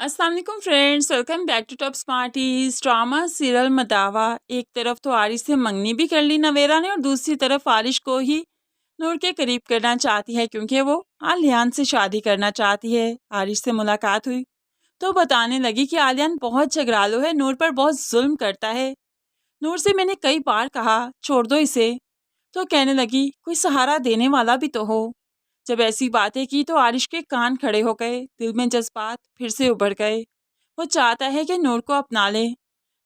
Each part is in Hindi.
अस्सलाम वालेकुम friends, welcome back to Top Smarties. Drama serial Madawa. एक तरफ तो आरिश से मंगनी भी कर ली नवेरा ने और दूसरी तरफ आरिश को ही नूर के करीब करना चाहती है क्योंकि वो आलियान से शादी करना चाहती है। आरिश से मुलाकात हुई तो बताने लगी कि आलियान बहुत झगड़ालू है, नूर पर बहुत जुल्म करता है। नूर से मैंने कई बार कहा छोड़ दो इसे, तो कहने लगी कोई सहारा देने वाला भी तो हो। जब ऐसी बातें की तो आरिश के कान खड़े हो गए, दिल में जज्बात फिर से उभर गए। वो चाहता है कि नूर को अपना ले,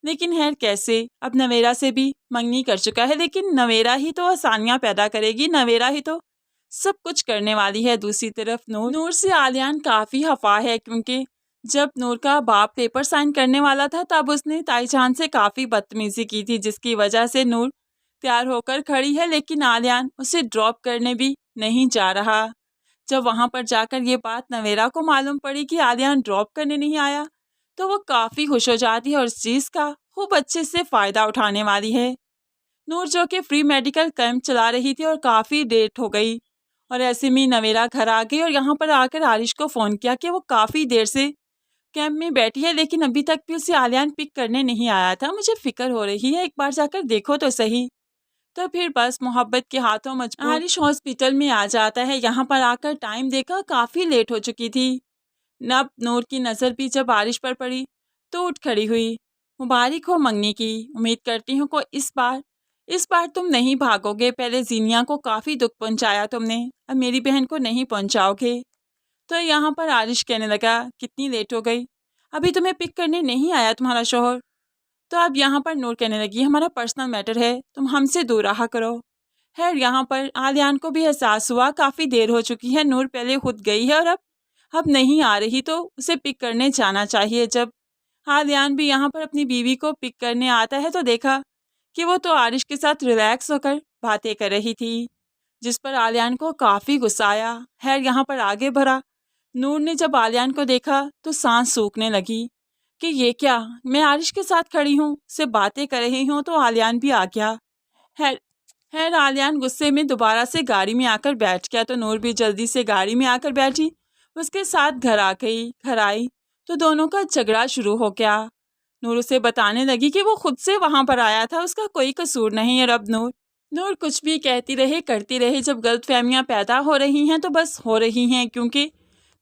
लेकिन है कैसे। अब नवेरा से भी मंगनी कर चुका है, लेकिन नवेरा ही तो आसानियां पैदा करेगी, नवेरा ही तो सब कुछ करने वाली है। दूसरी तरफ नूर से आलियान काफ़ी खफा है क्योंकि जब नूर का बाप पेपर साइन करने वाला था तब उसने ताईजान से काफ़ी बदतमीजी की थी, जिसकी वजह से नूर तैयार होकर खड़ी है, लेकिन आलियान उसे ड्रॉप करने भी नहीं जा रहा। जब वहां पर जाकर ये बात नवेरा को मालूम पड़ी कि आलियान ड्रॉप करने नहीं आया तो वो काफ़ी खुश हो जाती है और इस चीज़ का खूब अच्छे से फ़ायदा उठाने वाली है। नूर जो कि फ्री मेडिकल कैंप चला रही थी और काफ़ी लेट हो गई, और ऐसे में नवेरा घर आ गई और यहाँ पर आकर आरिश को फ़ोन किया कि वो काफ़ी देर से कैंप में बैठी है, लेकिन अभी तक भी उसे आलियान पिक करने नहीं आया था। मुझे फ़िक्र हो रही है, एक बार जाकर देखो तो सही। तो फिर बस मोहब्बत के हाथों मजबूर आरिश हॉस्पिटल में आ जाता है। यहाँ पर आकर टाइम देखा, काफ़ी लेट हो चुकी थी। नब नूर की नज़र भी जब आरिश पर पड़ी तो उठ खड़ी हुई। मुबारक हो मंगनी की, उम्मीद करती हूँ को इस बार तुम नहीं भागोगे। पहले जीनिया को काफ़ी दुख पहुँचाया तुमने, अब मेरी बहन को नहीं पहुँचाओगे। तो यहाँ पर आरिश कहने लगा कितनी लेट हो गई, अभी तुम्हें पिक करने नहीं आया तुम्हारा शोहर। तो अब यहाँ पर नूर कहने लगी हमारा पर्सनल मैटर है, तुम हमसे दूर रहा करो। खैर यहाँ पर आलियान को भी एहसास हुआ काफ़ी देर हो चुकी है, नूर पहले खुद गई है और अब नहीं आ रही तो उसे पिक करने जाना चाहिए। जब आलियान भी यहाँ पर अपनी बीवी को पिक करने आता है तो देखा कि वो तो आरिश के साथ रिलैक्स होकर बातें कर रही थी, जिस पर आलियान को काफ़ी गुस्सा आया। खैर यहाँ पर आगे बढ़ा। नूर ने जब आलियान को देखा तो सांस सूखने लगी कि ये क्या, मैं आरिश के साथ खड़ी हूँ, से बातें कर रही हूँ। तो आलियान भी आ गया। खैर आलियान गुस्से में दोबारा से गाड़ी में आकर बैठ गया तो नूर भी जल्दी से गाड़ी में आकर बैठी, उसके साथ घर आई तो दोनों का झगड़ा शुरू हो गया। नूर उसे बताने लगी कि वो खुद से वहां पर आया था, उसका कोई कसूर नहीं है। अब नूर कुछ भी कहती रहे करती रहे, जब गलतफहमियां पैदा हो रही हैं तो बस हो रही हैं, क्योंकि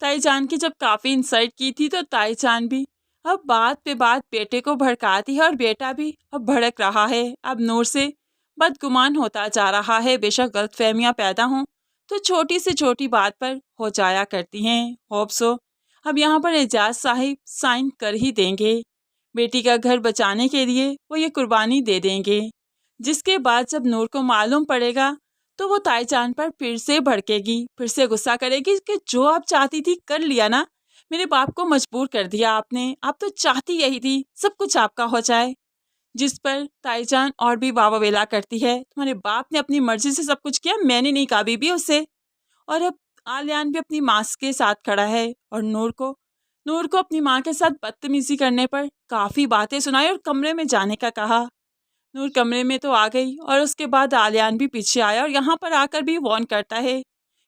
ताईजान की जब काफ़ी इंसल्ट की थी तो ताईजान भी अब बात पे बात बेटे को भड़काती है और बेटा भी अब भड़क रहा है। अब नूर से बदगुमान होता जा रहा है। बेशक गलतफहमियां पैदा हों तो छोटी से छोटी बात पर हो जाया करती हैं। होप सो अब यहाँ पर एजाज साहिब साइन कर ही देंगे, बेटी का घर बचाने के लिए वो ये कुर्बानी दे देंगे। जिसके बाद जब नूर को मालूम पड़ेगा तो वो ताईजान पर फिर से भड़केगी, फिर से गुस्सा करेगी कि जो आप चाहती थी कर लिया ना, मेरे बाप को मजबूर कर दिया आपने, आप तो चाहती यही थी सब कुछ आपका हो जाए। जिस पर ताईजान और भी वावेला करती है, तुम्हारे बाप ने अपनी मर्जी से सब कुछ किया, मैंने नहीं कहा बीबी उससे। और अब आलियान भी अपनी माँ के साथ खड़ा है और नूर को अपनी माँ के साथ बदतमीजी करने पर काफ़ी बातें सुनाई और कमरे में जाने का कहा। नूर कमरे में तो आ गई और उसके बाद आलियान भी पीछे आया और यहाँ पर आकर भी वार्न करता है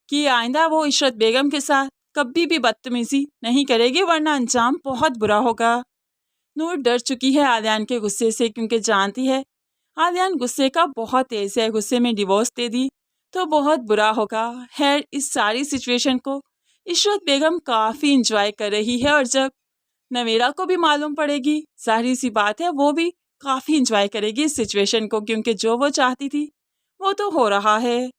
कि आइंदा वो इशरत बेगम के साथ कभी भी बदतमीजी नहीं करेगी, वरना अंजाम बहुत बुरा होगा। नूर डर चुकी है आलियान के गुस्से से, क्योंकि जानती है आलियान गुस्से का बहुत तेज है, गुस्से में डिवोर्स दे दी तो बहुत बुरा होगा। खैर इस सारी सिचुएशन को इशरत बेगम काफ़ी इंजॉय कर रही है और जब नवेरा को भी मालूम पड़ेगी, जाहिर सी बात है वो भी काफ़ी इंजॉय करेगी इस सिचुएशन को, क्योंकि जो वो चाहती थी वो तो हो रहा है।